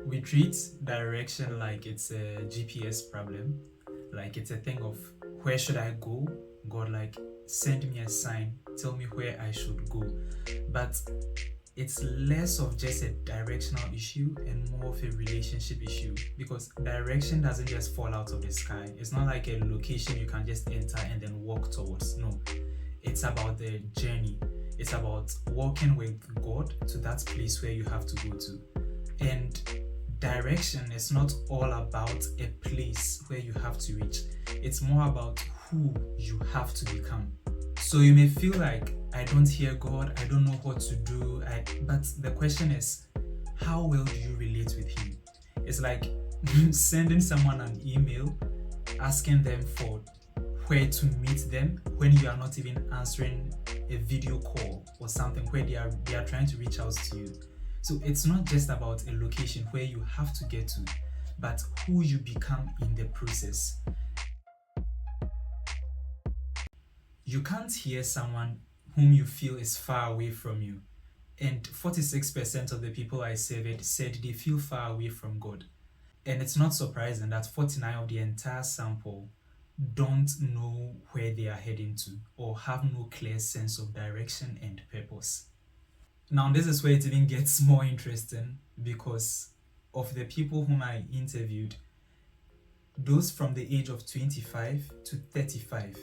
We treat direction like it's a GPS problem, like it's a thing of where should I go? God, like, send me a sign, tell me where I should go. But it's less of just a directional issue and more of a relationship issue, because direction doesn't just fall out of the sky. It's not like a location you can just enter and then walk towards. No, it's about the journey. It's about walking with God to that place where you have to go to. And direction is not all about a place where you have to reach. It's more about who you have to become. So you may feel like, I don't hear God, I don't know what to do. But the question is, how well do you relate with Him? It's like sending someone an email asking them for where to meet them when you are not even answering a video call or something where they are trying to reach out to you. So it's not just about a location where you have to get to, but who you become in the process. You can't hear someone whom you feel is far away from you. And 46% of the people I surveyed said they feel far away from God. And it's not surprising that 49 of the entire sample don't know where they are heading to or have no clear sense of direction and purpose. Now, this is where it even gets more interesting, because of the people whom I interviewed, those from the age of 25 to 35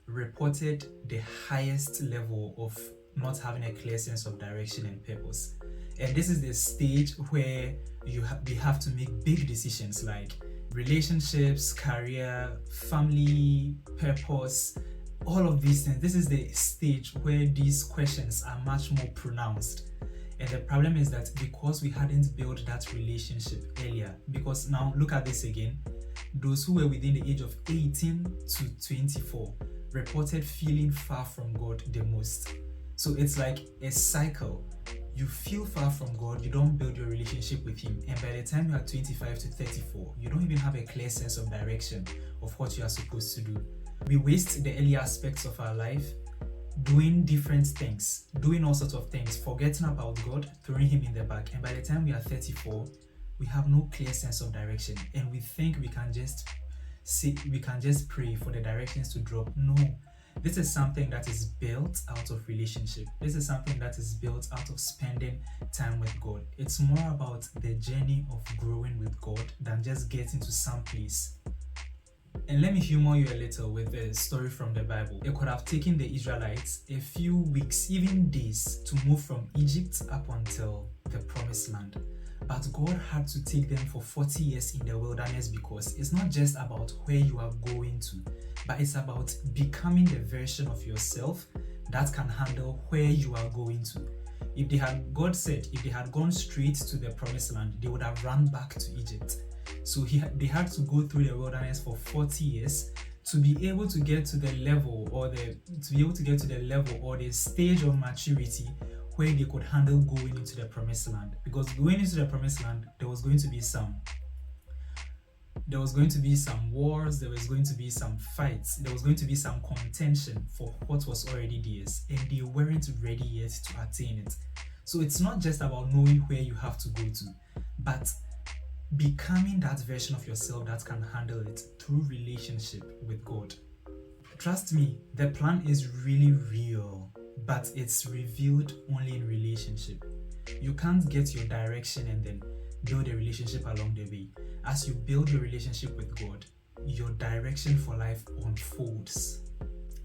reported the highest level of not having a clear sense of direction and purpose. And this is the stage where they have to make big decisions like relationships, career, family, purpose, all of these things. This is the stage where these questions are much more pronounced. And the problem is that because we hadn't built that relationship earlier, because now look at this again, those who were within the age of 18 to 24 reported feeling far from God the most. So it's like a cycle. You feel far from God, you don't build your relationship with Him, and by the time you are 25 to 34, you don't even have a clear sense of direction of what you are supposed to do. We waste the early aspects of our life doing different things, doing all sorts of things, forgetting about God, throwing Him in the back, and by the time we are 34, we have no clear sense of direction, and we think we can just pray for the directions to drop. No. This is something that is built out of relationship. This is something that is built out of spending time with God. It's more about the journey of growing with God than just getting to some place. And let me humor you a little with a story from the Bible. It could have taken the Israelites a few weeks, even days, to move from Egypt up until the Promised Land. But God had to take them for 40 years in the wilderness, because it's not just about where you are going to, but it's about becoming the version of yourself that can handle where you are going to. God said, if they had gone straight to the Promised Land, they would have run back to Egypt. So they had to go through the wilderness for 40 years to be able to get to the level or the stage of maturity where they could handle going into the Promised Land. Because going into the Promised Land, there was going to be some wars, there was going to be some fights, there was going to be some contention for what was already theirs, and they weren't ready yet to attain it. So it's not just about knowing where you have to go to, but becoming that version of yourself that can handle it through relationship with God. Trust me, the plan is really real, but it's revealed only in relationship. You can't get your direction and then build a relationship along the way. As you build your relationship with God, your direction for life unfolds.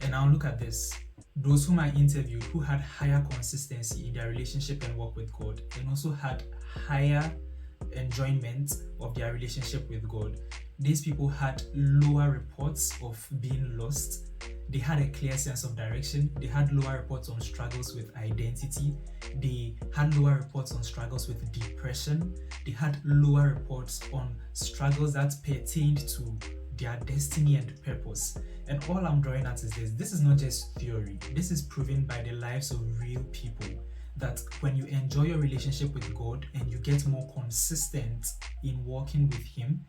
And now look at this. Those whom I interviewed who had higher consistency in their relationship and work with God, and also had higher enjoyment of their relationship with God, these people had lower reports of being lost. They had a clear sense of direction. They had lower reports on struggles with identity. They had lower reports on struggles with depression. They had lower reports on struggles that pertained to their destiny and purpose. And all I'm drawing at is this is not just theory. This is proven by the lives of real people, that when you enjoy your relationship with God and you get more consistent in walking with Him,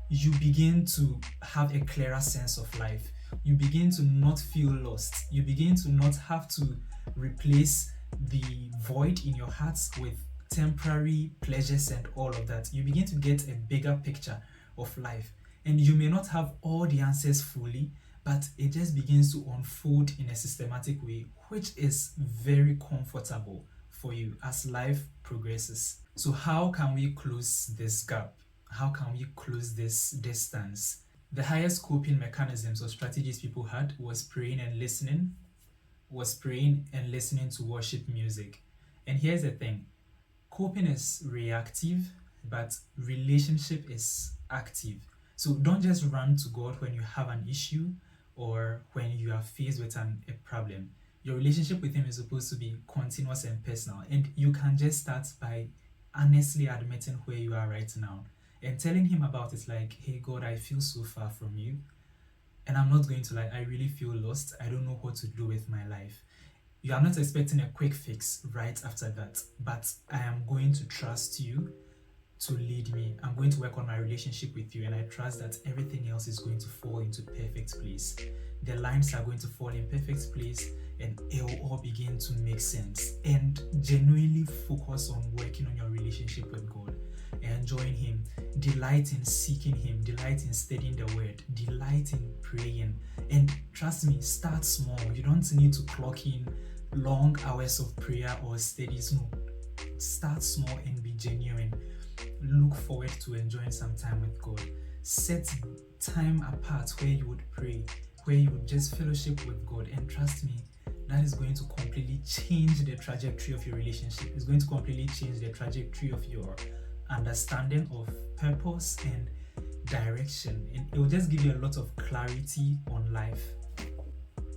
you begin to have a clearer sense of life. You begin to not feel lost. You begin to not have to replace the void in your hearts with temporary pleasures and all of that, you begin to get a bigger picture of life. And you may not have all the answers fully, but it just begins to unfold in a systematic way, which is very comfortable for you as life progresses. So, how can we close this gap? How can we close this distance? The highest coping mechanisms or strategies people had was praying and listening, to worship music. And here's the thing, coping is reactive, but relationship is active. So don't just run to God when you have an issue or when you are faced with a problem. Your relationship with Him is supposed to be continuous and personal. And you can just start by honestly admitting where you are right now and telling Him about it, like, hey God, I feel so far from you. And I'm not going to lie, I really feel lost. I don't know what to do with my life. You are not expecting a quick fix right after that, but I am going to trust you to lead me. I'm going to work on my relationship with you, and I trust that everything else is going to fall into perfect place. The lines are going to fall in perfect place, and it will all begin to make sense. And genuinely focus on working on your relationship with God, enjoying Him, delight in seeking Him, delight in studying the Word, delight in praying. And trust me, start small. You don't need to clock in long hours of prayer or studies. No, start small and be genuine. Look forward to enjoying some time with God. Set time apart where you would pray, where you would just fellowship with God, and trust me, that is going to completely change the trajectory of your relationship. It's going to completely change the trajectory of your understanding of purpose and direction, and it will just give you a lot of clarity on life.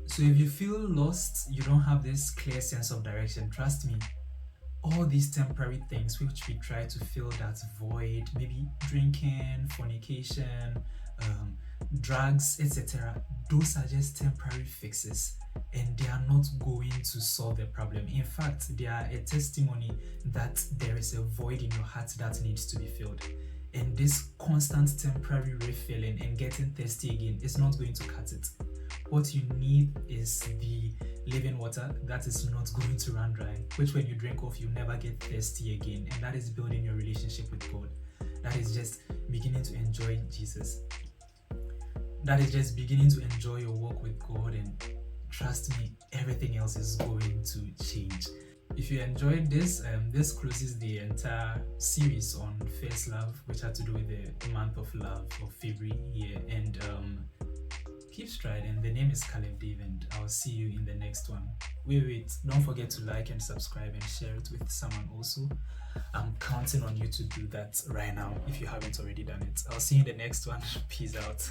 So if you feel lost, you don't have this clear sense of direction, trust me, all these temporary things which we try to fill that void, maybe drinking, fornication, drugs, etc., those are just temporary fixes, and they are not going to solve the problem. In fact, they are a testimony that there is a void in your heart that needs to be filled. And this constant temporary refilling and getting thirsty again is not going to cut it. What you need is the living water that is not going to run dry, which when you drink off, you never get thirsty again. And that is building your relationship with God. That is just beginning to enjoy Jesus. That is just beginning to enjoy your walk with God, and trust me, everything else is going to change. If you enjoyed this, this closes the entire series on First Love, which had to do with the month of love of February here. And keep striding. The name is Caleb Dave, and I'll see you in the next one. Wait, don't forget to like and subscribe and share it with someone also. I'm counting on you to do that right now if you haven't already done it. I'll see you in the next one. Peace out.